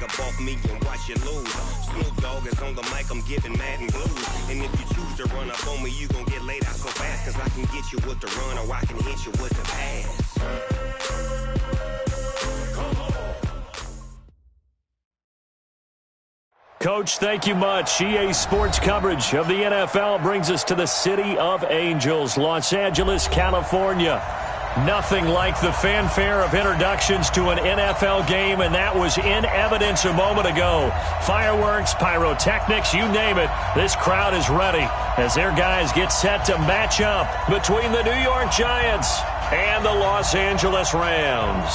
up off me and watch you lose. Snoop Dogg is on the mic, I'm giving Madden blues. And if you choose to run up on me, you gon' get laid out so fast. Cause I can get you with the run or I can hit you with the pass. Coach, thank you much. EA Sports coverage of the NFL brings us to the City of Angels, Los Angeles, California. Nothing like the fanfare of introductions to an NFL game, and that was in evidence a moment ago. Fireworks, pyrotechnics, you name it. This crowd is ready as their guys get set to match up between the New York Giants and the Los Angeles Rams.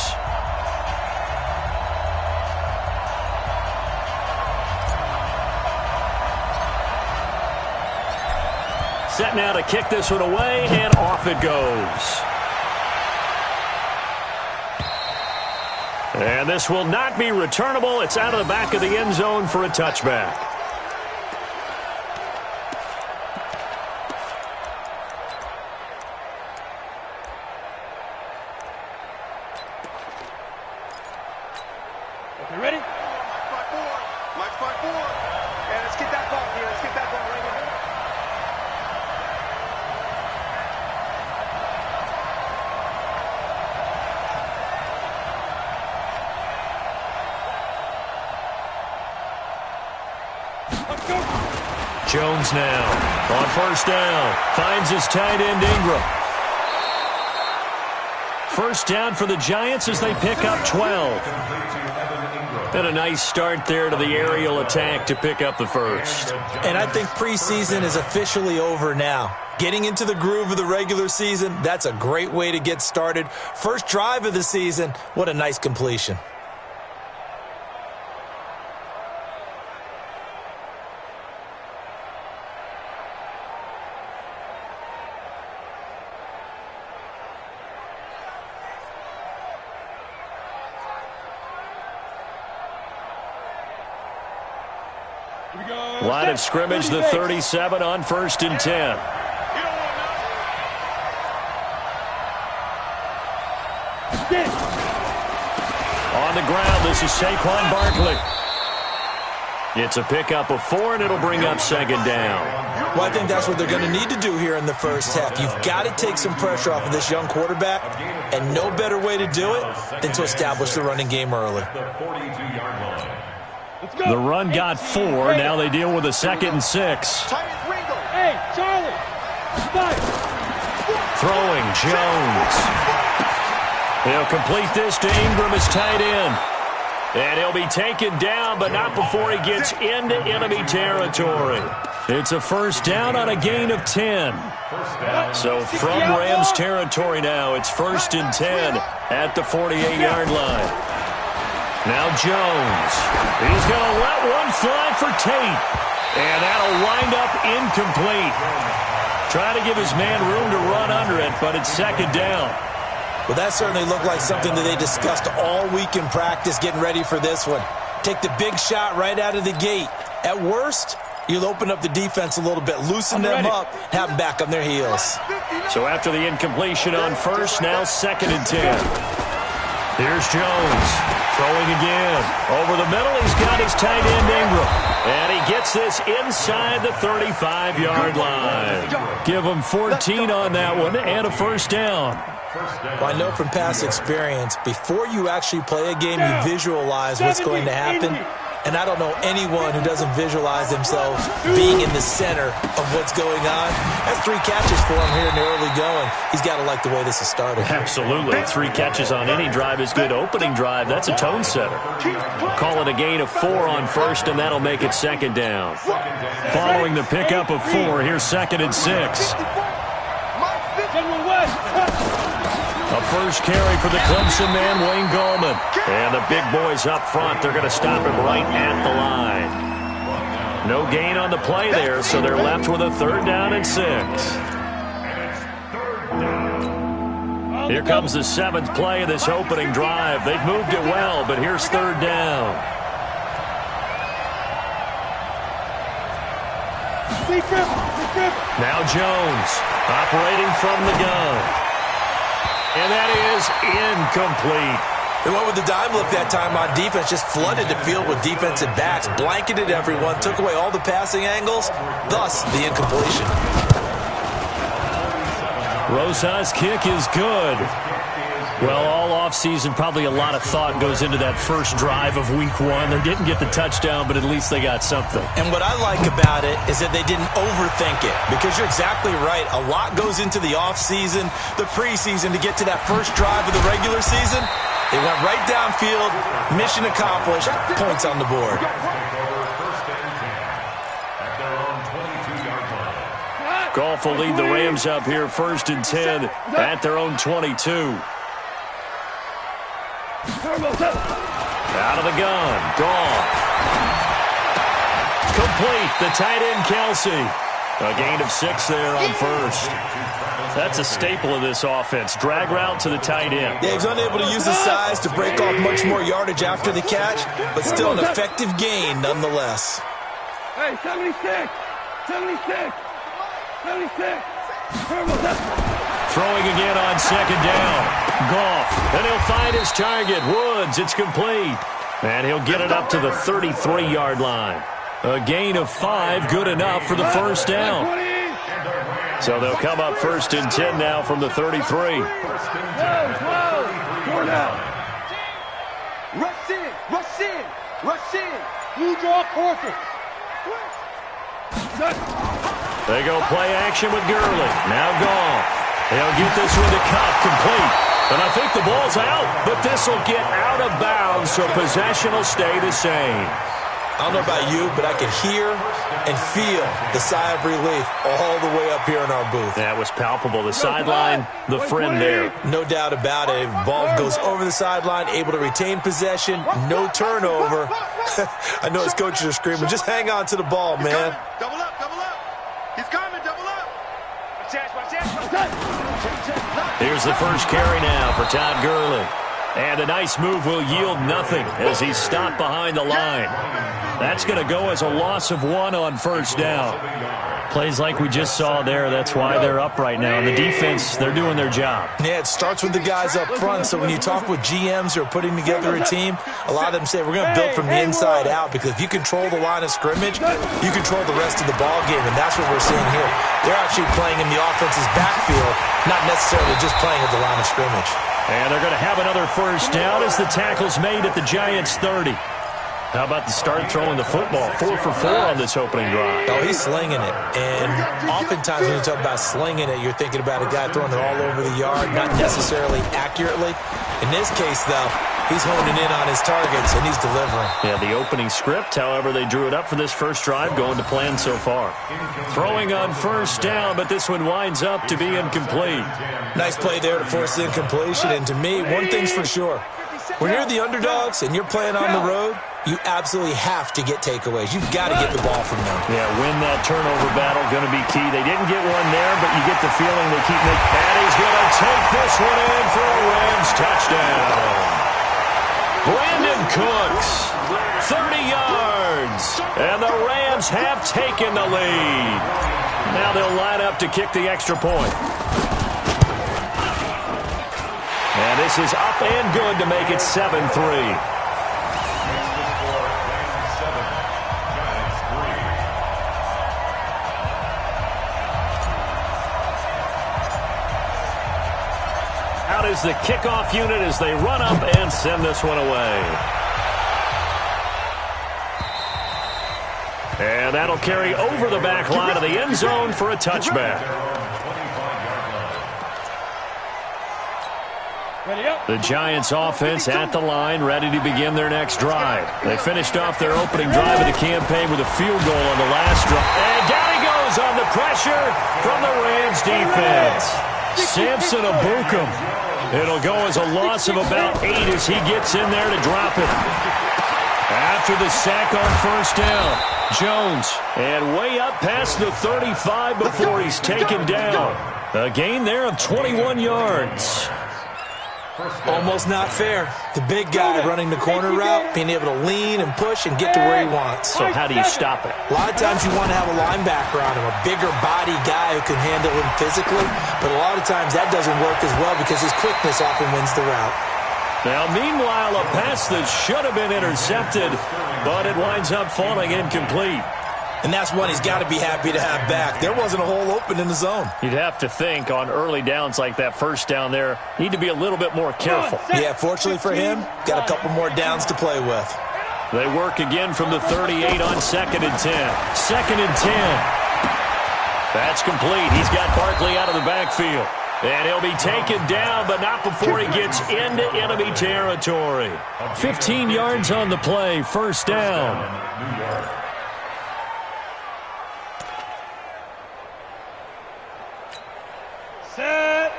Set now to kick this one away, and off it goes. And this will not be returnable. It's out of the back of the end zone for a touchback. Okay, ready? Mike 5-4. And let's get that ball here. Let's get that ball right here. Jones now on first down. Finds his tight end Ingram. First down for the Giants as they pick up 12. And a nice start there to the aerial attack to pick up the first. And I think preseason is officially over now. Getting into the groove of the regular season, that's a great way to get started. First drive of the season, what a nice completion. Line of scrimmage, the 37 on first and 10. On the ground, this is Saquon Barkley. It's a pickup of 4, and it'll bring up second down. Well, I think that's what they're going to need to do here in the first half. You've got to take some pressure off of this young quarterback, and no better way to do it than to establish the running game early. The run got 4. Now they deal with a 2nd and 6. Hey, Charlie. Throwing, Jones. He'll complete this to Ingram as tight end. And he'll be taken down, but not before he gets into enemy territory. It's a first down on a gain of 10. So from Rams territory now, it's first and 10 at the 48-yard line. Now Jones. He's going to let one fly for Tate. And that'll wind up incomplete. Try to give his man room to run under it, but it's second down. Well, that certainly looked like something that they discussed all week in practice getting ready for this one. Take the big shot right out of the gate. At worst, you'll open up the defense a little bit, loosen them up, have them back on their heels. So after the incompletion on first, now 2nd and 10. Here's Jones. Throwing again. Over the middle, he's got his tight end Ingram. And he gets this inside the 35-yard line. Give him 14 on that one and a first down. Well, I know from past experience, before you actually play a game, you visualize what's going to happen. And I don't know anyone who doesn't visualize themselves being in the center of what's going on. That's 3 catches for him here in the early going. He's got to like the way this has started. Absolutely. 3 catches on any drive is good. Opening drive, that's a tone setter. Call it a gain of 4 on first, and that'll make it second down. Following the pickup of 4, here's 2nd and 6. A first carry for the Clemson man, Wayne Gallman. And the big boys up front, they're going to stop him right at the line. No gain on the play there, so they're left with a 3rd down and 6. Here comes the 7th play of this opening drive. They've moved it well, but here's 3rd down. Now Jones, operating from the gun. And that is incomplete. They went with the dime look that time on defense, just flooded the field with defensive backs, blanketed everyone, took away all the passing angles, thus the incompletion. Rosa's kick is good. Well, all offseason, probably a lot of thought goes into that first drive of week 1. They didn't get the touchdown, but at least they got something. And what I like about it is that they didn't overthink it, because you're exactly right. A lot goes into the offseason, the preseason, to get to that first drive of the regular season. They went right downfield, mission accomplished, points on the board. Goff will lead the Rams up here 1st and 10 at their own 22. Out of the gun, Goff. Complete, the tight end Kelsey. A gain of 6 there on first. That's a staple of this offense. Drag route to the tight end. Yeah, he's unable to use his size to break off much more yardage after the catch, but still an effective gain nonetheless. Hey, 76! 76! 76! Throwing again on 2nd down. Goff, and he'll find his target. Woods, it's complete. And he'll get it up to the 33-yard line. A gain of 5, good enough for the first down. So they'll come up 1st and 10 now from the 33. Rush in, rush in, rush in. Blue draw forces. They go play action with Gurley. Now Goff. They'll get this one to Cup, complete. And I think the ball's out, but this will get out of bounds, so possession will stay the same. I don't know about you, but I can hear and feel the sigh of relief all the way up here in our booth. That was palpable. The sideline, the friend there. No doubt about it. Ball goes over the sideline, able to retain possession, no turnover. I know his coaches are screaming, just hang on to the ball, man. Double up, double up. He's coming, double up. Here's the first carry now for Todd Gurley. And a nice move will yield nothing as he's stopped behind the line. That's going to go as a loss of 1 on first down. Plays like we just saw there, that's why they're up right now. The defense, they're doing their job. Yeah, it starts with the guys up front, so when you talk with GMs who are putting together a team, a lot of them say we're going to build from the inside out, because if you control the line of scrimmage, you control the rest of the ball game, and that's what we're seeing here. They're actually playing in the offense's backfield, not necessarily just playing at the line of scrimmage. And they're going to have another first down as the tackle's made at the Giants' 30. How about the start throwing the football? 4 for 4 on this opening drive. Oh, he's slinging it. And oftentimes when you talk about slinging it, you're thinking about a guy throwing it all over the yard, not necessarily accurately. In this case, though, he's honing in on his targets, and he's delivering. Yeah, the opening script, however, they drew it up for this first drive, going to plan so far. Throwing on first down, but this one winds up to be incomplete. Nice play there to force the incompletion. And to me, one thing's for sure. When you're the underdogs and you're playing on the road, you absolutely have to get takeaways. You've got to get the ball from them. Yeah, win that turnover battle, going to be key. They didn't get one there, but you get the feeling they keep making. And he's going to take this one in for a Rams touchdown. Brandon Cooks, 30 yards, and the Rams have taken the lead. Now they'll line up to kick the extra point. And this is up and good to make it 7-3. Out is the kickoff unit as they run up and send this one away. And that'll carry over the back line of the end zone for a touchback. The Giants offense at the line, ready to begin their next drive. They finished off their opening drive of the campaign with a field goal on the last drive. And down he goes on the pressure from the Rams defense. Samson Abukum. It'll go as a loss of about 8 as he gets in there to drop it. After the sack on first down, Jones. And way up past the 35 before he's taken down. A gain there of 21 yards. Almost not fair. The big guy running the corner route, being able to lean and push and get to where he wants. So how do you stop it? A lot of times you want to have a linebacker on him, a bigger body guy who can handle him physically, but a lot of times that doesn't work as well because his quickness often wins the route. Now, meanwhile, a pass that should have been intercepted, but it winds up falling incomplete. And that's one he's got to be happy to have back. There wasn't a hole open in the zone. You'd have to think on early downs like that first down there, need to be a little bit more careful. Yeah, fortunately for him, got a couple more downs to play with. They work again from the 38 on 2nd and 10. 2nd and 10. That's complete. He's got Barkley out of the backfield. And he'll be taken down, but not before he gets into enemy territory. 15 yards on the play, first down.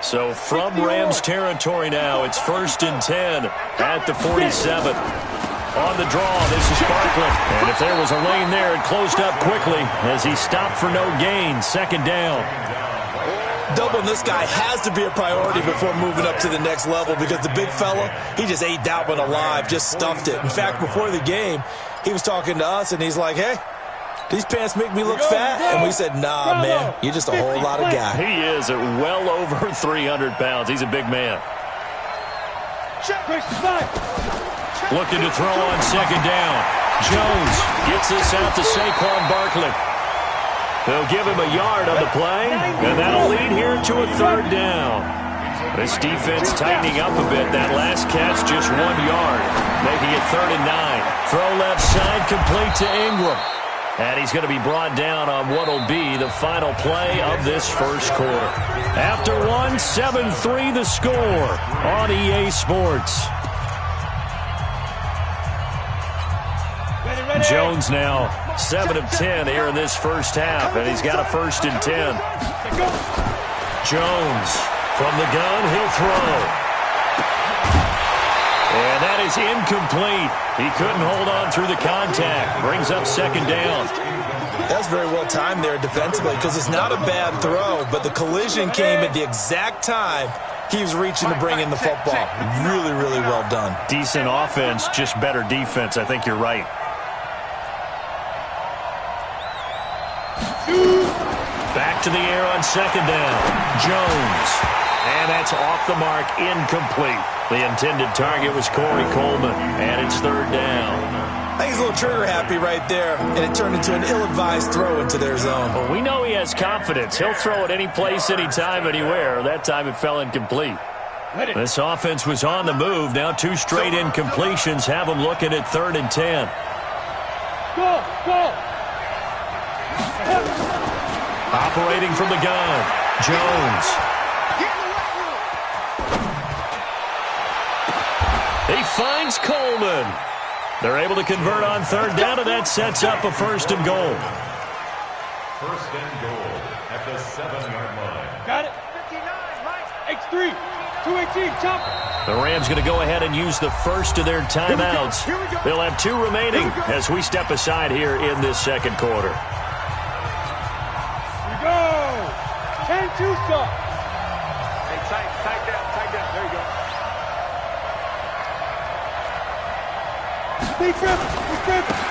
So from Rams territory now, it's 1st and 10 at the 47. On the draw, this is Barkley. And if there was a lane there, it closed up quickly as he stopped for no gain. 2nd down. Doubling this guy has to be a priority before moving up to the next level because the big fella, he just ate that one alive, just stuffed it. In fact, before the game, he was talking to us, and he's like, hey, these pants make me look fat. And we said, nah, man, you're just a whole lot of guy. He is at well over 300 pounds. He's a big man. Looking to throw on 2nd down. Jones gets this out to Saquon Barkley. They'll give him a yard on the play, and that'll lead here to a 3rd down. This defense tightening up a bit. That last catch, just 1 yard, making it 3rd and 9. Throw left side, complete to Ingram. And he's going to be brought down on what will be the final play of this first quarter. After one, 7-3 the score on EA Sports. Jones now 7 of 10 here in this first half, and he's got a 1st and 10. Jones from the gun, he'll throw. And that is incomplete. He couldn't hold on through the contact. Brings up 2nd down. That's very well timed there defensively because it's not a bad throw, but the collision came at the exact time he was reaching to bring in the football. Really, really well done. Decent offense, just better defense. I think you're right. Back to the air on 2nd down. Jones. And that's off the mark, incomplete. The intended target was Corey Coleman, and it's 3rd down. I think he's a little trigger happy right there, and it turned into an ill-advised throw into their zone. Well, we know he has confidence. He'll throw it any place, anytime, anywhere. That time it fell incomplete. This offense was on the move. Now 2 straight incompletions have them looking at 3rd and 10. Go! Operating from the gun, Jones. He finds Coleman. They're able to convert on 3rd down, and that sets up a 1st and goal. 1st and goal at the 7-yard line. Got it. 59, Mike. X3. 218, jump. The Rams going to go ahead and use the first of their timeouts. They'll have 2 remaining as we step aside here in this 2nd quarter. Go! 10-2 stop. Hey, tight down. There you go.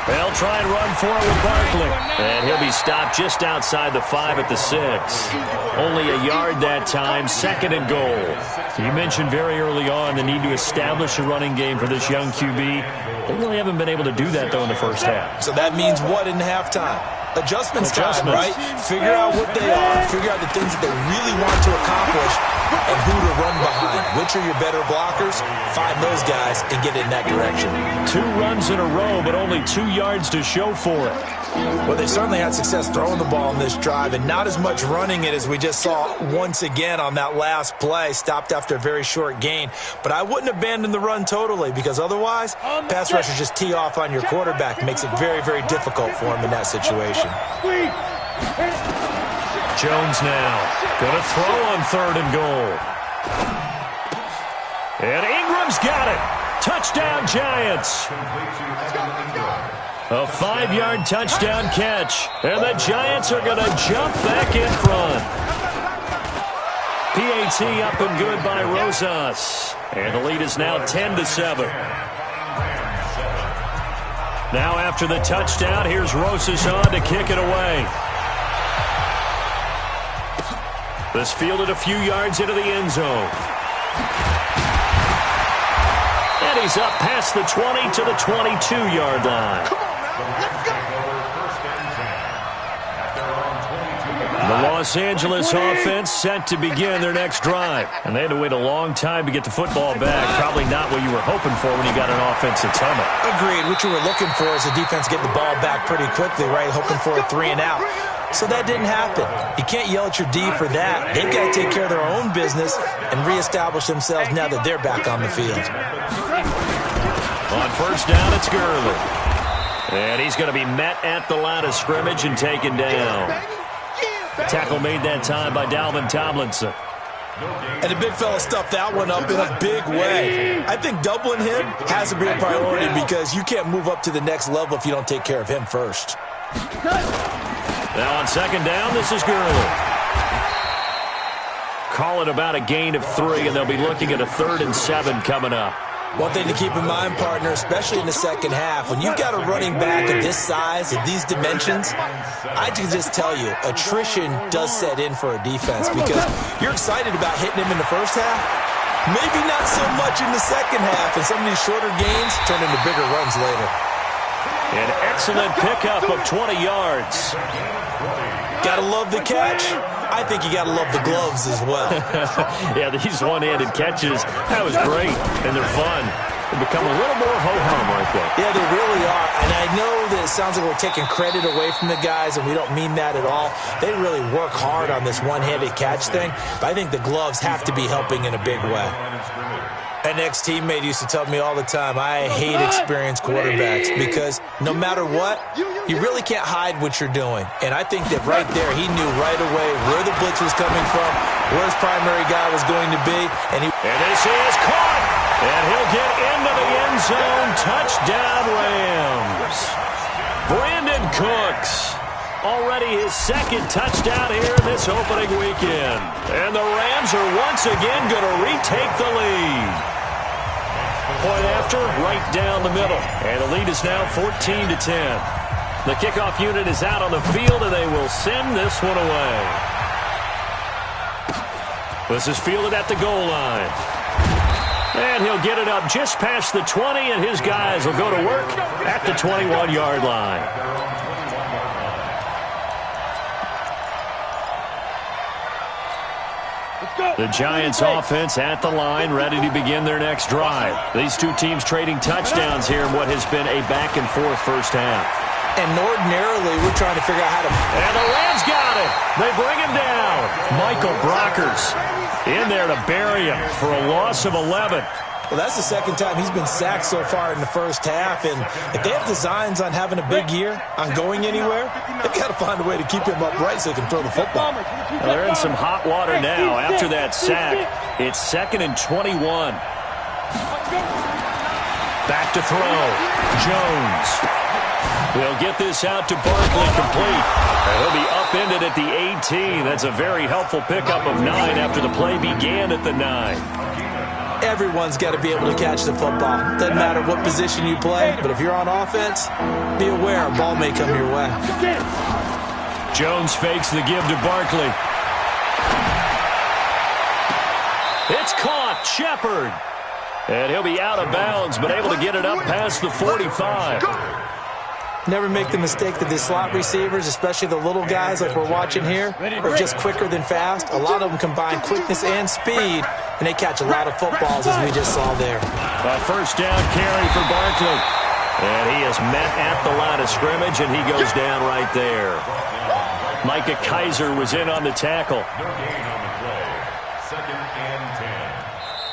They'll try and run for it with Barkley. And he'll be stopped just outside the 5 at the 6. Only a yard that time, 2nd and goal. You mentioned very early on the need to establish a running game for this young QB. They really haven't been able to do that, though, in the first half. So that means what in halftime? Adjustments time, right? Figure out what they are, figure out the things that they really want to accomplish, and who to run behind. Which are your better blockers? Find those guys and get in that direction. 2 runs in a row, but only 2 yards to show for it. Well, they certainly had success throwing the ball in this drive, and not as much running it as we just saw once again on that last play. Stopped after a very short gain. But I wouldn't abandon the run totally, because otherwise, pass rushers just tee off on your quarterback. It makes it very, very difficult for him in that situation. Jones now going to throw on 3rd and goal. And Ingram's got it. Touchdown, Giants. A 5-yard touchdown catch. And the Giants are going to jump back in front. PAT up and good by Rosas. And the lead is now 10-7. Now after the touchdown, here's Rosas on to kick it away. This fielded a few yards into the end zone. And he's up past the 20 to the 22-yard line. Come on now, let's go. The Los Angeles offense set to begin their next drive. And they had to wait a long time to get the football back. Probably not what you were hoping for when you got an offense that's humming. Agreed. What you were looking for is the defense getting the ball back pretty quickly, right? Hoping for a 3 and out. So that didn't happen. You can't yell at your D for that. They've got to take care of their own business and reestablish themselves now that they're back on the field. On first down, it's Gurley. And he's going to be met at the line of scrimmage and taken down. Tackle made that time by Dalvin Tomlinson. And the big fella stuffed that one up in a big way. I think doubling him has to be a priority because you can't move up to the next level if you don't take care of him first. Now on second down, this is Gurley. Call it about a gain of 3, and they'll be looking at a 3rd and 7 coming up. One thing to keep in mind, partner, especially in the second half, when you've got a running back of this size, of these dimensions, I can just tell you, attrition does set in for a defense because you're excited about hitting him in the first half, maybe not so much in the second half, and some of these shorter gains turn into bigger runs later. An excellent pickup of 20 yards. Gotta love the catch. I think you gotta love the gloves as well. Yeah, these one-handed catches, that was great, and they're fun. They become a little more ho-hum right there. Yeah, they really are, and I know that it sounds like we're taking credit away from the guys, and we don't mean that at all. They really work hard on this one-handed catch thing, but I think the gloves have to be helping in a big way. An ex-teammate used to tell me all the time, I hate experienced quarterbacks because no matter what, you really can't hide what you're doing. And I think that right there, he knew right away where the blitz was coming from, where his primary guy was going to be. And this is caught, and he'll get into the end zone. Touchdown, Rams. Brandon Cooks. Already his 2nd touchdown here in this opening weekend. And the Rams are once again going to retake the lead. Point after, right down the middle. And the lead is now 14-10. The kickoff unit is out on the field, and they will send this one away. This is fielded at the goal line. And he'll get it up just past the 20, and his guys will go to work at the 21-yard line. The Giants offense at the line, ready to begin their next drive. These two teams trading touchdowns here in what has been a back-and-forth first half. And ordinarily, we're trying to figure out how to... And the Rams got it. They bring him down. Michael Brockers in there to bury him for a loss of 11. Well, that's the 2nd time he's been sacked so far in the first half. And if they have designs on having a big year, on going anywhere, they've got to find a way to keep him upright so they can throw the football. Well, they're in some hot water now. After that sack, it's 2nd and 21. Back to throw. Jones. They'll get this out to Barkley, complete. And he'll be upended at the 18. That's a very helpful pickup of 9 after the play began at the 9. Everyone's got to be able to catch the football. Doesn't matter what position you play, but if you're on offense, be aware a ball may come your way. Jones fakes the give to Barkley. It's caught. Shepard. And he'll be out of bounds, but able to get it up past the 45. Never make the mistake that the slot receivers, especially the little guys like we're watching here, are just quicker than fast. A lot of them combine quickness and speed, and they catch a lot of footballs, as we just saw there. A first down carry for Barkley. And he is met at the line of scrimmage, and he goes down right there. Micah Kaiser was in on the tackle. No gain on the play. 2nd and 10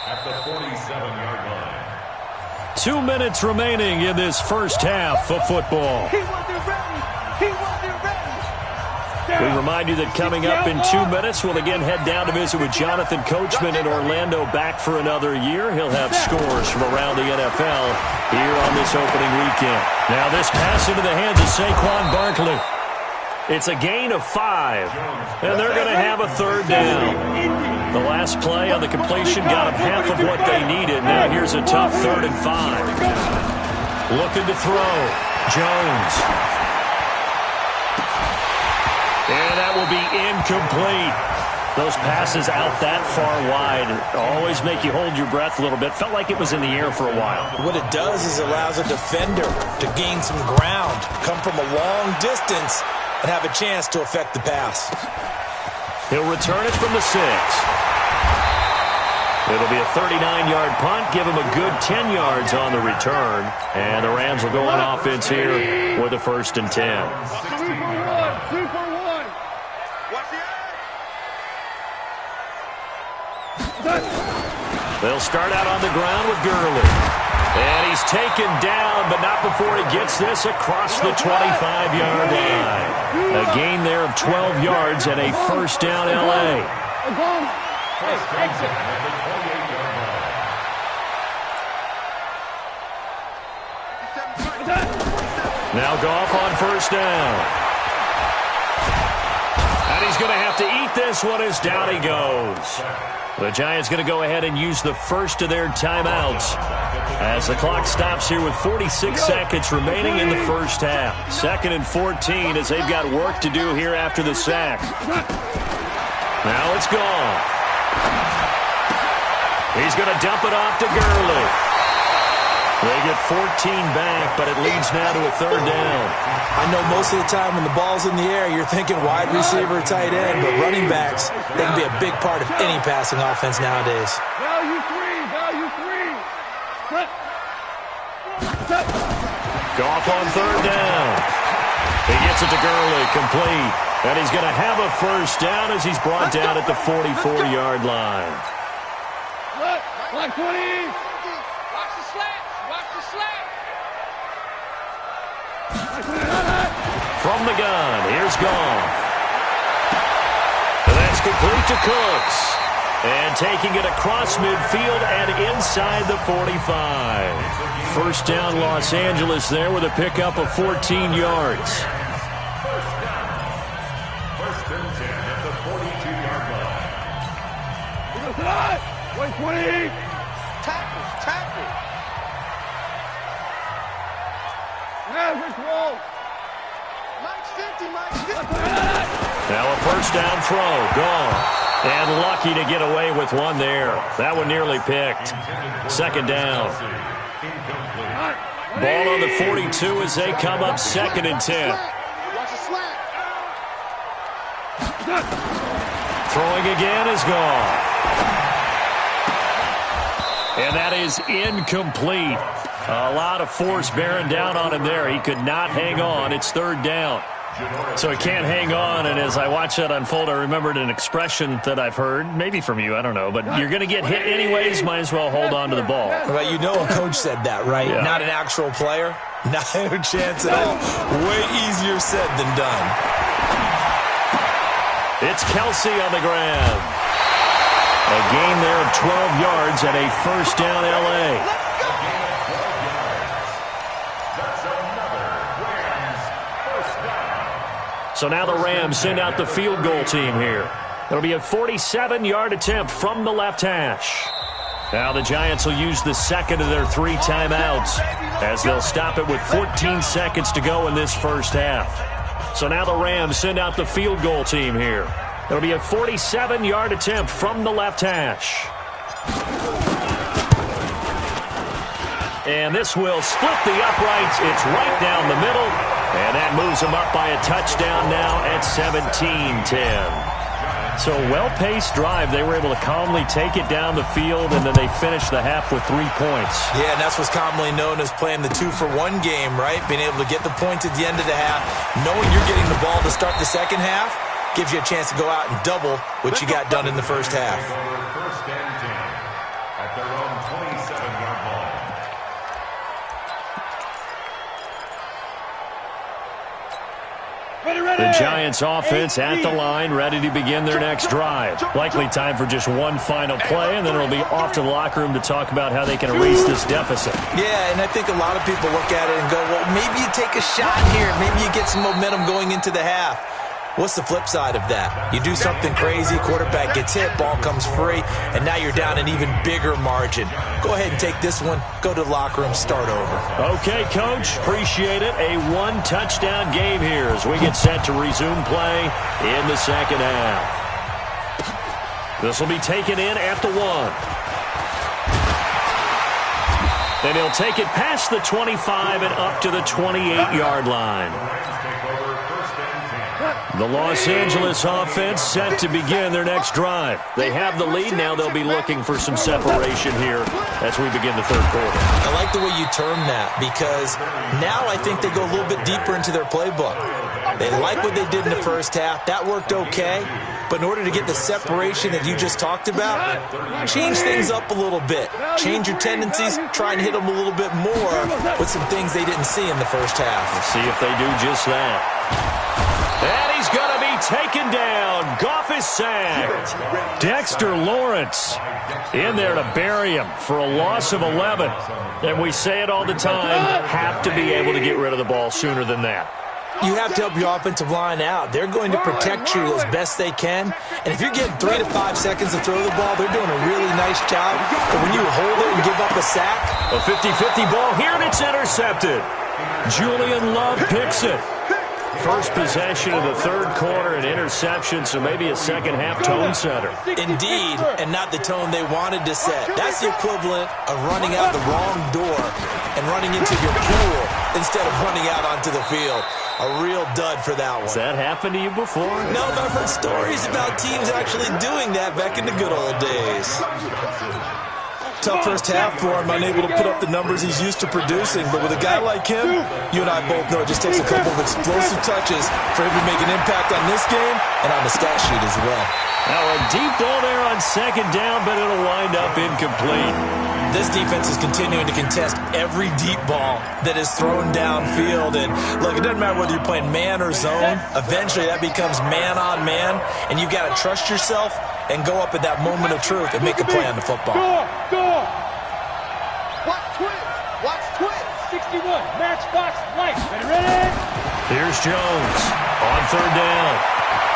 at the 47-yard line. 2 minutes remaining in this first half of football. We remind you that coming up in 2 minutes, we'll again head down to visit with Jonathan Coachman in Orlando, back for another year. He'll have scores from around the NFL here on this opening weekend. Now this pass into the hands of Saquon Barkley. It's a gain of 5, and they're going to have a 3rd down. The last play on the completion got them half of what they needed. Now here's a tough 3rd and 5. Looking to throw. Jones. And that will be incomplete. Those passes out that far wide always make you hold your breath a little bit. Felt like it was in the air for a while. What it does is allows a defender to gain some ground, come from a long distance, and have a chance to affect the pass. He'll return it from the 6. It'll be a 39-yard punt. Give him a good 10 yards on the return. And the Rams will go on offense here with a 1st and 10. 2 for 1. They'll start out on the ground with Gurley. And he's taken down, but not before he gets this across the 25-yard line. A gain there of 12 yards and a 1st down L.A. Now Goff on 1st down. And he's going to have to eat this one as down he goes. The Giants going to go ahead and use the first of their timeouts as the clock stops here with 46 seconds remaining in the first half. 2nd and 14 as they've got work to do here after the sack. Now it's Goff. He's going to dump it off to Gurley. They get 14 back, but it leads now to a 3rd down. I know most of the time when the ball's in the air, you're thinking wide receiver, tight end, but running backs, they can be a big part of any passing offense nowadays. Value 3. Goff on 3rd down. He gets it to Gurley, complete. And he's going to have a 1st down as he's brought down at the 44-yard line. Line 20. From the gun, here's Goff. That's complete to Cooks. And taking it across midfield and inside the 45. 1st down Los Angeles there with a pickup of 14 yards. 1st and 10 at the 42-yard line. 120. Tackle. Average roll. Mike's 50, Mike's 50. Now a 1st down throw, Goff. And lucky to get away with one there. That one nearly picked. 2nd down. Ball on the 42 as they come up 2nd and 10. Watch the slant. Throwing again is Goff. And that is incomplete. A lot of force bearing down on him there. He could not hang on. It's 3rd down. So he can't hang on, and as I watch that unfold, I remembered an expression that I've heard, maybe from you, I don't know, but you're going to get hit anyways, might as well hold on to the ball. Well, you know a coach said that, right? Yeah. Not an actual player. Not a chance at all. Way easier said than done. It's Kelsey on the ground. A gain there of 12 yards and a 1st down L.A. So now the Rams send out the field goal team here. It'll be a 47-yard attempt from the left hash. Now the Giants will use the 2nd of their 3 timeouts as they'll stop it with 14 seconds to go in this first half. So now the Rams send out the field goal team here. It'll be a 47-yard attempt from the left hash. And this will split the uprights. It's right down the middle. And that moves them up by a touchdown now at 17-10. So a well-paced drive. They were able to calmly take it down the field, and then they finished the half with 3 points. Yeah, and that's what's commonly known as playing the 2-for-1 game, right? Being able to get the points at the end of the half, knowing you're getting the ball to start the second half, gives you a chance to go out and double what you got done in the first half. 1st and 10 at their own 27-yard line. The Giants offense at the line, ready to begin their next drive. Likely time for just one final play, and then it'll be off to the locker room to talk about how they can erase this deficit. Yeah, and I think a lot of people look at it and go, well, maybe you take a shot here. Maybe you get some momentum going into the half. What's the flip side of that? You do something crazy, quarterback gets hit, ball comes free, and now you're down an even bigger margin. Go ahead and take this one, go to the locker room, start over. Okay, Coach, appreciate it. A 1-touchdown game here as we get set to resume play in the second half. This will be taken in at the 1. And he'll take it past the 25 and up to the 28-yard line. The Los Angeles offense set to begin their next drive. They have the lead. Now they'll be looking for some separation here as we begin the third quarter. I like the way you term that because now I think they go a little bit deeper into their playbook. They like what they did in the first half. That worked okay. But in order to get the separation that you just talked about, change things up a little bit. Change your tendencies. Try and hit them a little bit more with some things they didn't see in the first half. Let's see if they do just that. And he's going to be taken down. Goff is sacked. Dexter Lawrence in there to bury him for a loss of 11. And we say it all the time, have to be able to get rid of the ball sooner than that. You have to help your offensive line out. They're going to protect you as best they can. And if you're getting 3 to 5 seconds to throw the ball, they're doing a really nice job. But when you hold it and give up a sack. A 50-50 ball here, and it's intercepted. Julian Love picks it. First possession of the third quarter, an interception, so maybe a second-half tone setter. Indeed, and not the tone they wanted to set. That's the equivalent of running out the wrong door and running into your pool instead of running out onto the field. A real dud for that one. Has that happened to you before? No, but I've heard stories about teams actually doing that back in the good old days. Tough first half for him, unable to put up the numbers he's used to producing. But with a guy like him, you and I both know it just takes a couple of explosive touches for him to make an impact on this game and on the stat sheet as well. Now a deep ball there on second down, but it'll wind up incomplete. This defense is continuing to contest every deep ball that is thrown downfield. And look, it doesn't matter whether you're playing man or zone. Eventually that becomes man on man, and you've got to trust yourself and go up at that moment of truth and make a play on the football. Go! Watch twins! Watch twins! 61, matchbox light. Ready? Here's Jones on third down.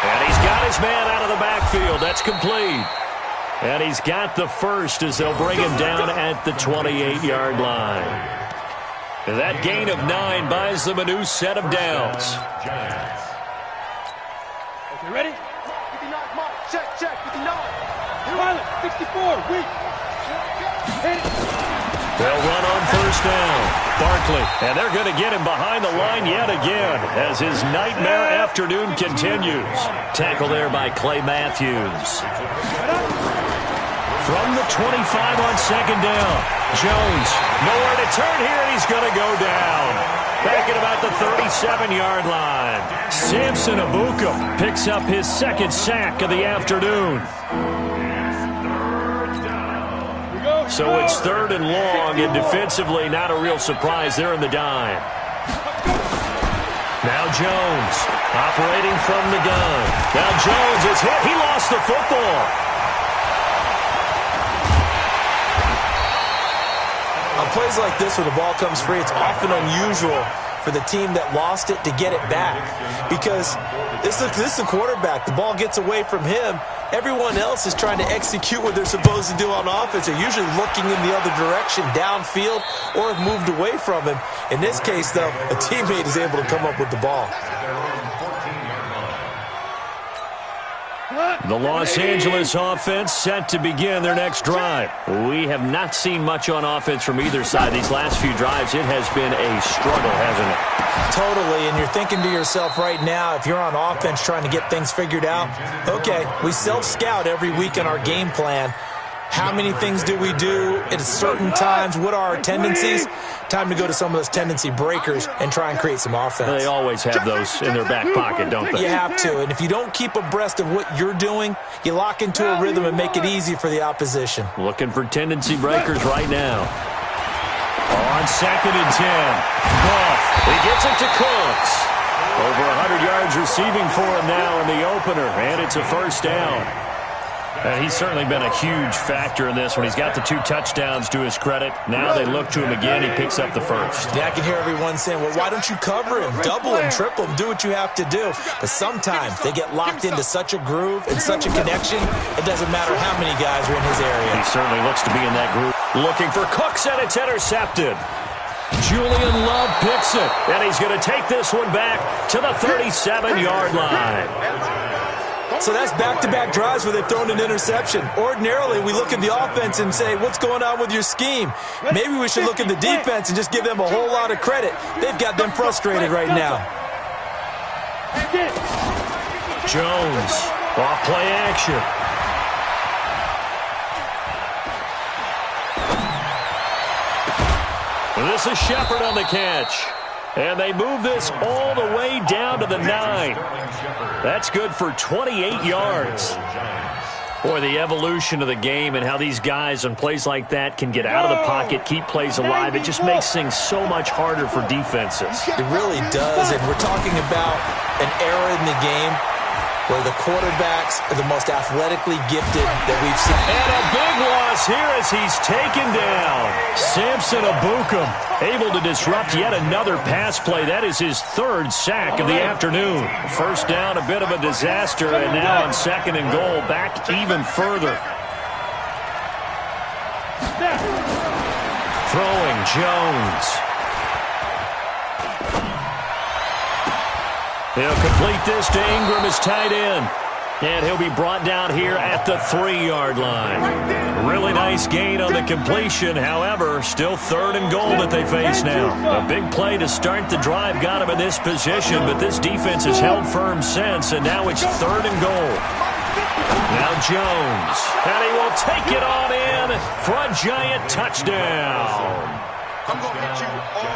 And he's got his man out of the backfield. That's complete. And he's got the first as they'll bring him down at the 28-yard line. And that gain of 9 buys them a new set of downs. Okay, ready? 59, mark. Check, 59. Pilot, 64, weak. They'll run on first down. Barkley, and they're going to get him behind the line yet again as his nightmare afternoon continues. Tackle there by Clay Matthews. From the 25 on second down. Jones, nowhere to turn here, and he's going to go down. Back at about the 37-yard line. Samson Abuka picks up his second sack of the afternoon. So it's third and long, and defensively not a real surprise there in the dime. Now Jones operating from the gun. Now Jones is hit. He lost the football. On plays like this where the ball comes free, it's often unusual for the team that lost it to get it back. Because this is a quarterback. The ball gets away from him. Everyone else is trying to execute what they're supposed to do on offense. They're usually looking in the other direction, downfield, or have moved away from him. In this case, though, a teammate is able to come up with the ball. The Los Angeles offense set to begin their next drive. We have not seen much on offense from either side. These last few drives, it has been a struggle, hasn't it? Totally, and you're thinking to yourself right now, if you're on offense trying to get things figured out, okay, we self-scout every week in our game plan. How many things do we do at certain times? What are our tendencies? Time to go to some of those tendency breakers and try and create some offense. They always have those in their back pocket, don't they? You have to, and if you don't keep abreast of what you're doing, you lock into a rhythm and make it easy for the opposition. Looking for tendency breakers right now. On second and 10. Goff, he gets it to Cooks. Over 100 yards receiving for him now in the opener, and it's a first down. And he's certainly been a huge factor in this when he's got the 2 touchdowns to his credit. Now they look to him again. He picks up the first. Yeah, I can hear everyone saying, well, why don't you cover him, double him, triple him, do what you have to do. But sometimes they get locked into such a groove and such a connection, it doesn't matter how many guys are in his area. He certainly looks to be in that group. Looking for Cooks, and it's intercepted. Julian Love picks it, and he's going to take this one back to the 37-yard line. So that's back-to-back drives where they've thrown an interception. Ordinarily, we look at the offense and say, what's going on with your scheme? Maybe we should look at the defense and just give them a whole lot of credit. They've got them frustrated right now. Jones, off play action. This is Shepard on the catch. And they move this all the way down to the 9. That's good for 28 yards. Boy, the evolution of the game and how these guys on plays like that can get out of the pocket, keep plays alive, it just makes things so much harder for defenses. It really does, and we're talking about an era in the game where the quarterbacks are the most athletically gifted that we've seen. And a big loss here as he's taken down. Samson Abukum able to disrupt yet another pass play. That is his 3rd sack of the afternoon. First down, a bit of a disaster, and now on 2nd and goal, back even further. Throwing Jones. He'll complete this to Ingram as tight end. And he'll be brought down here at the 3-yard line. Really nice gain on the completion. However, still 3rd and goal that they face now. A big play to start the drive got him in this position, but this defense has held firm since, and now it's 3rd and goal. Now Jones, and he will take it on in for a giant touchdown.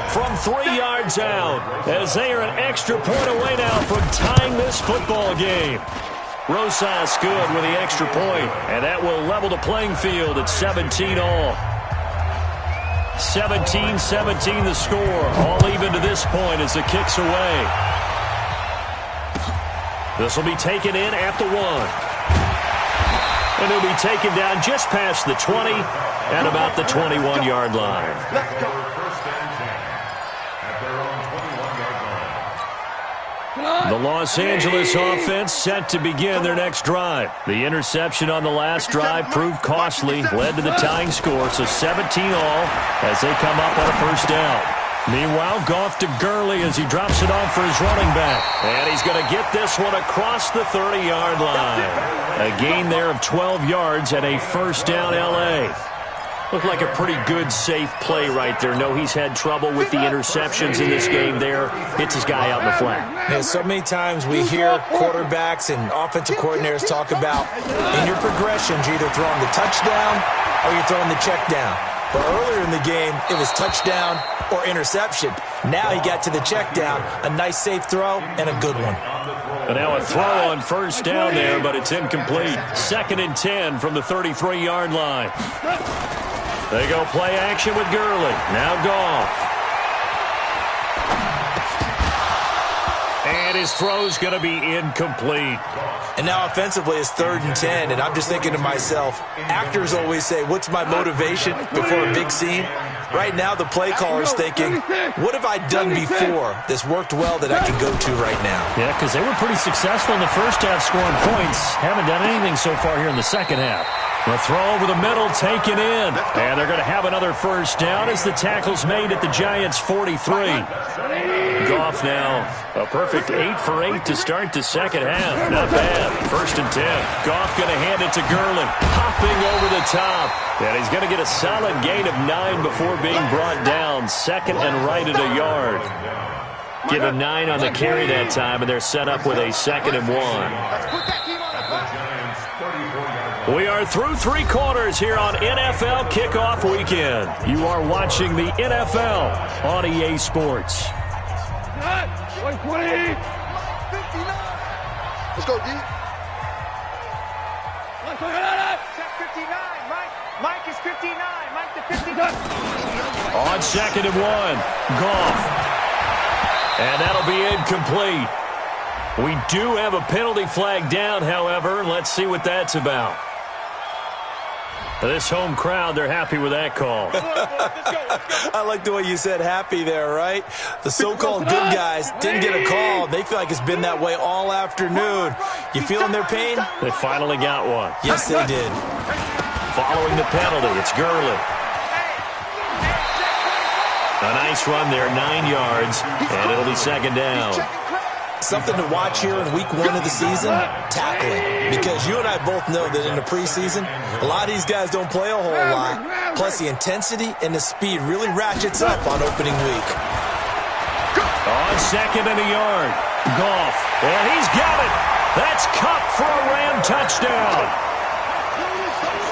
From 3 yards out, as they are an extra point away now from tying this football game. Rosas good with the extra point, and that will level the playing field at 17 all. 17-17 the score, all even to this point as the kick's away. This will be taken in at the 1. And he'll be taken down just past the 20 at about the 21-yard line. The Los Angeles offense set to begin their next drive. The interception on the last drive proved costly, led to the tying score, so 17 all as they come up on a first down. Meanwhile, Goff to Gurley as he drops it off for his running back. And he's going to get this one across the 30-yard line. A gain there of 12 yards and a first down L.A. Looked like a pretty good, safe play right there. No, he's had trouble with the interceptions in this game there. Hits his guy out in the flat. Yeah, so many times we hear quarterbacks and offensive coordinators talk about in your progressions, you're either throwing the touchdown or you're throwing the check down. But earlier in the game, it was touchdown or interception. Now he got to the check down, a nice safe throw, and a good one. And now a throw on first down there, but it's incomplete. 2nd and 10 from the 33-yard line. They go play action with Gurley. Now Goff. And his throw's going to be incomplete. And now offensively it's 3rd and 10, and I'm just thinking to myself, actors always say, what's my motivation before a big scene? Right now the play caller's thinking, what have I done before that's worked well that I can go to right now? Yeah, because they were pretty successful in the first half scoring points. Haven't done anything so far here in the second half. The throw over the middle taken in. And they're going to have another first down as the tackle's made at the Giants' 43. Goff now a perfect 8 for 8 to start the second half. Not bad. 1st and 10. Goff going to hand it to Gurley. Hopping over the top. And he's going to get a solid gain of 9 before being brought down. 2nd and right at a yard. Give him 9 on the carry that time, and they're set up with a 2nd and 1. We are through 3 quarters here on NFL Kickoff Weekend. You are watching the NFL on EA Sports. 120. Let's go, D. Check 59. Mike is 59. Mike to 59. On 2nd and 1, Goff. And that'll be incomplete. We do have a penalty flag down, however. Let's see what that's about. This home crowd, they're happy with that call. I like the way you said happy there, right? The so-called good guys didn't get a call. They feel like it's been that way all afternoon. You feeling their pain? They finally got one. Yes, they did. Following the penalty, it's Gurley. A nice run there, 9 yards, and it'll be 2nd down. Something to watch here in week 1 of the season, tackling. Because you and I both know that in the preseason, a lot of these guys don't play a whole lot. Plus, the intensity and the speed really ratchets up on opening week. On second and a yard, Goff. And he's got it. That's Kupp for a Ram touchdown.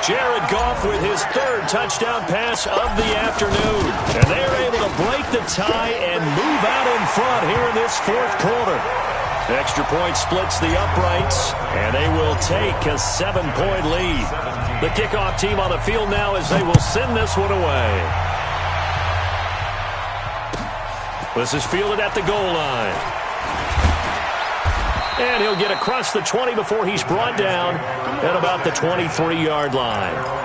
Jared Goff with his 3rd touchdown pass of the afternoon. And they're able to break the tie and move out in front here in this 4th quarter. Extra point splits the uprights, and they will take a 7-point lead. The kickoff team on the field now as they will send this one away. This is fielded at the goal line. And he'll get across the 20 before he's brought down at about the 23-yard line.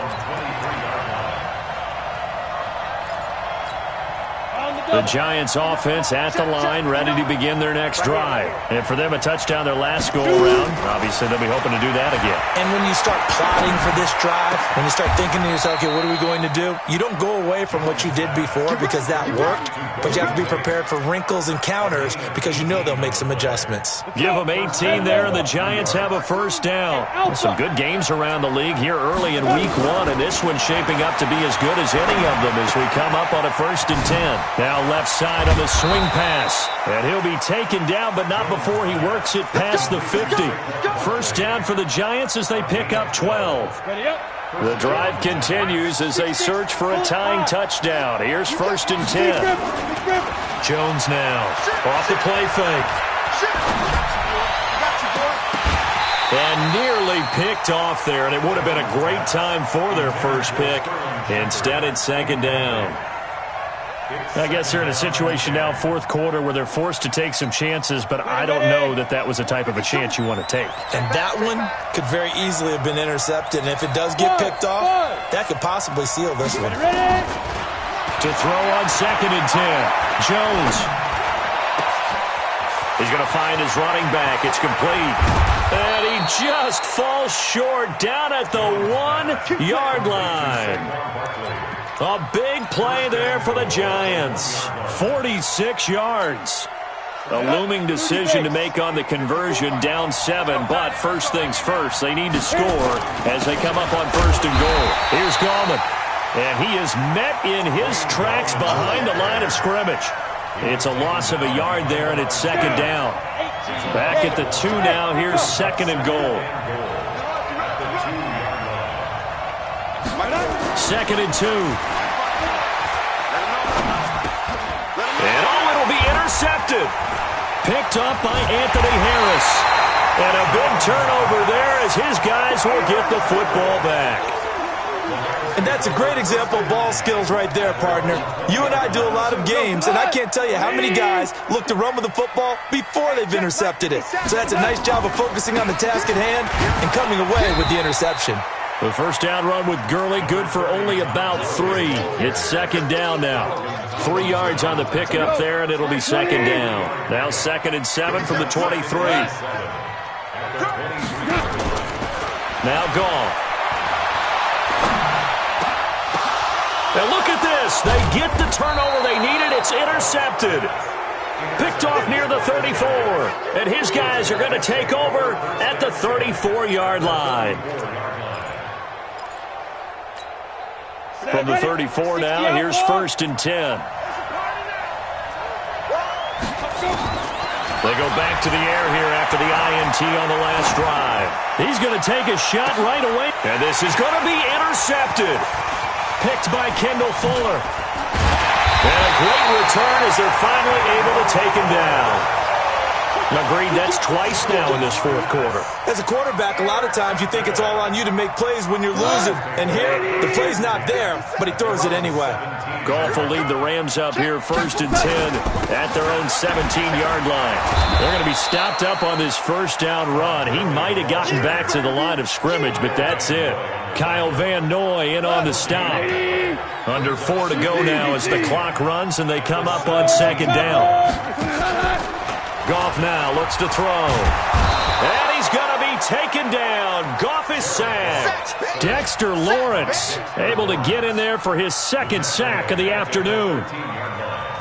The Giants offense at the line, ready to begin their next drive. And for them, a touchdown their last go-around. Obviously, they'll be hoping to do that again. And when you start plotting for this drive, when you start thinking to yourself, okay, what are we going to do? You don't go away from what you did before because that worked, but you have to be prepared for wrinkles and counters because you know they'll make some adjustments. Give them 18 there, and the Giants have a first down. Some good games around the league here early in week 1, and this one's shaping up to be as good as any of them as we come up on a 1st and 10. Now left side on the swing pass. And he'll be taken down, but not before he works it past the 50. First down for the Giants as they pick up 12. The drive continues as they search for a tying touchdown. Here's 1st and 10. Jones now off the play fake. And nearly picked off there, and it would have been a great time for their first pick. Instead, it's 2nd down. I guess they're in a situation now, 4th quarter, where they're forced to take some chances, but I don't know that that was the type of a chance you want to take. And that one could very easily have been intercepted, and if it does get picked off, that could possibly seal this one. To throw on 2nd and 10, Jones. He's going to find his running back. It's complete. And he just falls short down at the 1-yard line. A big play there for the Giants. 46 yards. A looming decision to make on the conversion, down 7. But first things first, they need to score as they come up on 1st and goal. Here's Gallman. And he is met in his tracks behind the line of scrimmage. It's a loss of a yard there, and it's 2nd down. Back at the 2 now. Here's 2nd and goal. 2nd and 2. And it'll be intercepted. Picked up by Anthony Harris. And a big turnover there as his guys will get the football back. And that's a great example of ball skills right there, partner. You and I do a lot of games, and I can't tell you how many guys look to run with the football before they've intercepted it. So that's a nice job of focusing on the task at hand and coming away with the interception. The first down run with Gurley, good for only about 3. It's 2nd down now. 3 yards on the pickup there, and it'll be 2nd down. Now 2nd and 7 from the 23. Now Goff. Now look at this. They get the turnover they needed. It's intercepted. Picked off near the 34. And his guys are going to take over at the 34-yard line. From the 34 now, here's 1st and 10. They go back to the air here after the INT on the last drive. He's going to take a shot right away. And this is going to be intercepted. Picked by Kendall Fuller. And a great return as they're finally able to take him down. Agreed, that's twice now in this 4th quarter. As a quarterback, a lot of times you think it's all on you to make plays when you're losing. And here, the play's not there, but he throws it anyway. Goff will lead the Rams up here 1st and 10 at their own 17-yard line. They're going to be stopped up on this first down run. He might have gotten back to the line of scrimmage, but that's it. Kyle Van Noy in on the stop. Under 4 to go now as the clock runs and they come up on 2nd down. Goff now looks to throw. And he's going to be taken down. Goff is sacked. Dexter Lawrence able to get in there for his 2nd sack of the afternoon.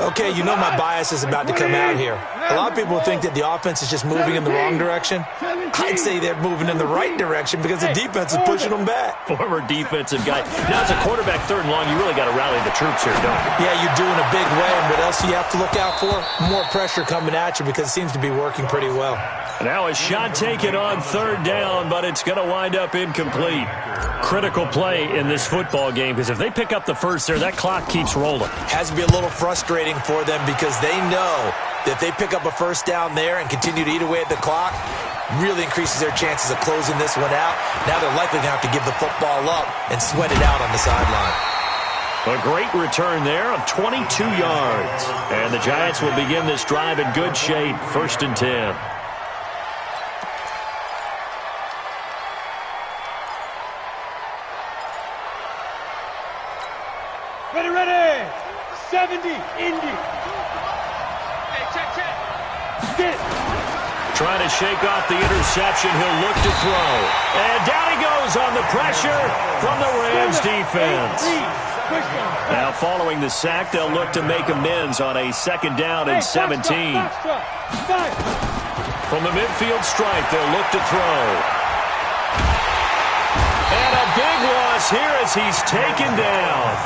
Okay, you know my bias is about to come out here. A lot of people think that the offense is just moving in the wrong direction. I'd say they're moving in the right direction because the defense is pushing them back. Former defensive guy. Now, as a quarterback, 3rd and long, you really got to rally the troops here, don't you? Yeah, you're doing a big way, and what else do you have to look out for? More pressure coming at you because it seems to be working pretty well. Now a shot taken on 3rd down, but it's going to wind up incomplete. Critical play in this football game because if they pick up the first there, that clock keeps rolling. Has to be a little frustrating for them because they know that if they pick up a first down there and continue to eat away at the clock, really increases their chances of closing this one out. Now they're likely going to have to give the football up and sweat it out on the sideline. A great return there of 22 yards. And the Giants will begin this drive in good shape, 1st and 10. Ready. 70, Indy. Hey, check. Get it. Trying to shake off the interception. He'll look to throw. And down he goes on the pressure from the Rams defense. Now following the sack, they'll look to make amends on a 2nd down and 17. From the midfield stripe, they'll look to throw. And a big loss here as he's taken down.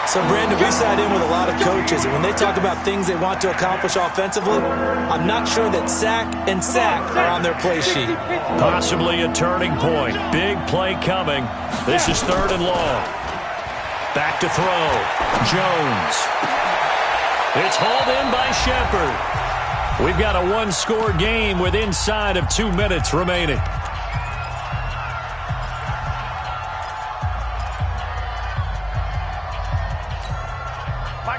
So, Brandon, we sat in with a lot of coaches, and when they talk about things they want to accomplish offensively, I'm not sure that sack and sack are on their play sheet. Possibly a turning point. Big play coming. This is 3rd and long. Back to throw. Jones. It's hauled in by Shepard. We've got a 1-score game with inside of 2 minutes remaining.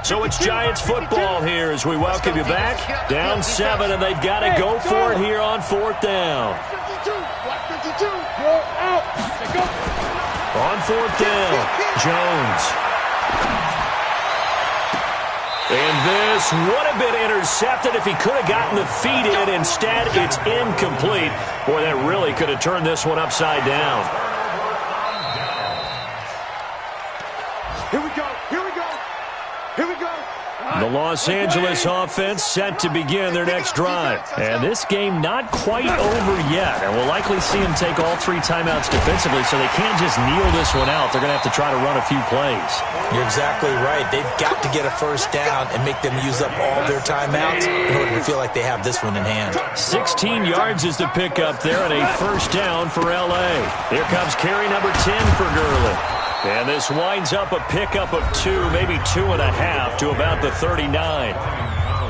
So it's Giants football here as we welcome you back. Down 7, and they've got to go for it here on 4th down. On 4th down, Jones. And this would have been intercepted if he could have gotten the feet in. Instead, it's incomplete. Boy, that really could have turned this one upside down. Here we go. The Los Angeles offense set to begin their next drive. And this game not quite over yet. And we'll likely see them take all 3 timeouts defensively, so they can't just kneel this one out. They're going to have to try to run a few plays. You're exactly right. They've got to get a first down and make them use up all their timeouts in order to feel like they have this one in hand. 16 yards is the pickup there and a first down for L.A. Here comes carry number 10 for Gurley. And this winds up a pickup of 2, maybe 2.5 to about the 39.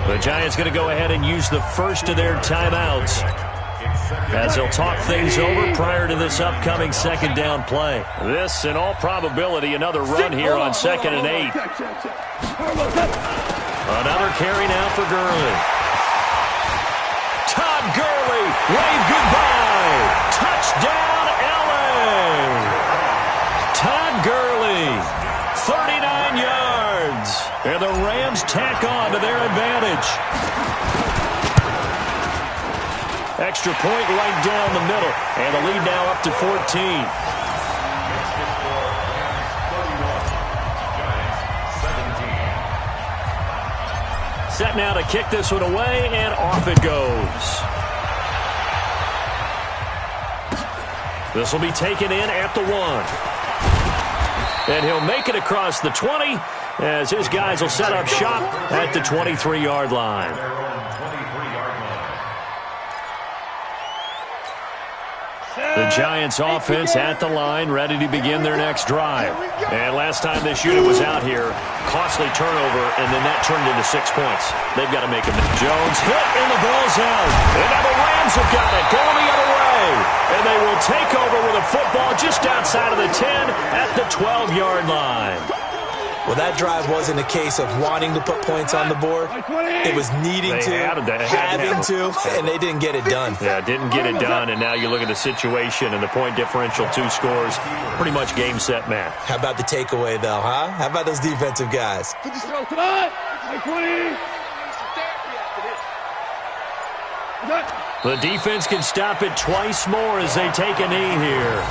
The Giants going to go ahead and use the first of their timeouts as they'll talk things over prior to this upcoming 2nd down play. This, in all probability, another run here on 2nd and 8. Another carry now for Gurley. Todd Gurley, wave goodbye. Touchdown, L.A. Todd Gurley, 39 yards. And the Rams tack on to their advantage. Extra point right down the middle. And the lead now up to 14. Set now to kick this one away, and off it goes. This will be taken in at the 1. And he'll make it across the 20 as his guys will set up shop at the 23-yard line. The Giants offense at the line, ready to begin their next drive. And last time this unit was out here, costly turnover, and then that turned into 6 points. They've got to make a minute. Jones hit, and the ball's out. And now the Rams have got it, going the other way. And they will take over with a football just outside of the 10 at the 12-yard line. Well, that drive wasn't a case of wanting to put points on the board. It was needing to, having to, and they didn't get it done. Yeah, didn't get it done, and now you look at the situation and the point differential, 2 scores, pretty much game, set, match. How about the takeaway, though, huh? How about those defensive guys? The defense can stop it twice more as they take a knee here.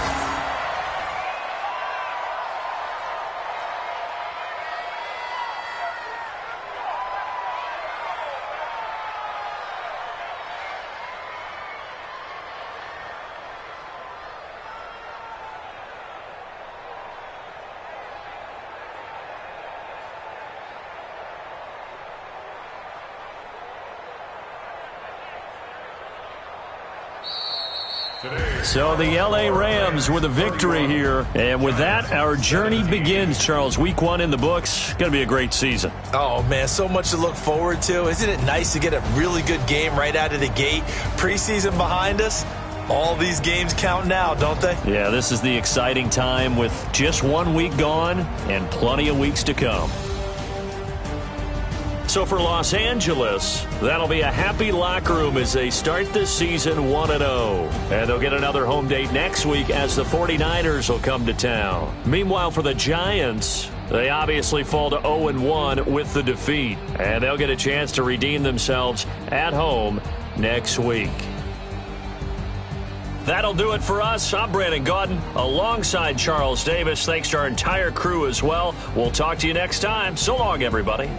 So the L.A. Rams with a victory here. And with that, our journey begins, Charles. Week 1 in the books. Going to be a great season. Oh, man, so much to look forward to. Isn't it nice to get a really good game right out of the gate? Preseason behind us. All these games count now, don't they? Yeah, this is the exciting time with just 1 week gone and plenty of weeks to come. So for Los Angeles, that'll be a happy locker room as they start this season 1-0. And they'll get another home date next week as the 49ers will come to town. Meanwhile, for the Giants, they obviously fall to 0-1 with the defeat. And they'll get a chance to redeem themselves at home next week. That'll do it for us. I'm Brandon Gaudin alongside Charles Davis. Thanks to our entire crew as well. We'll talk to you next time. So long, everybody.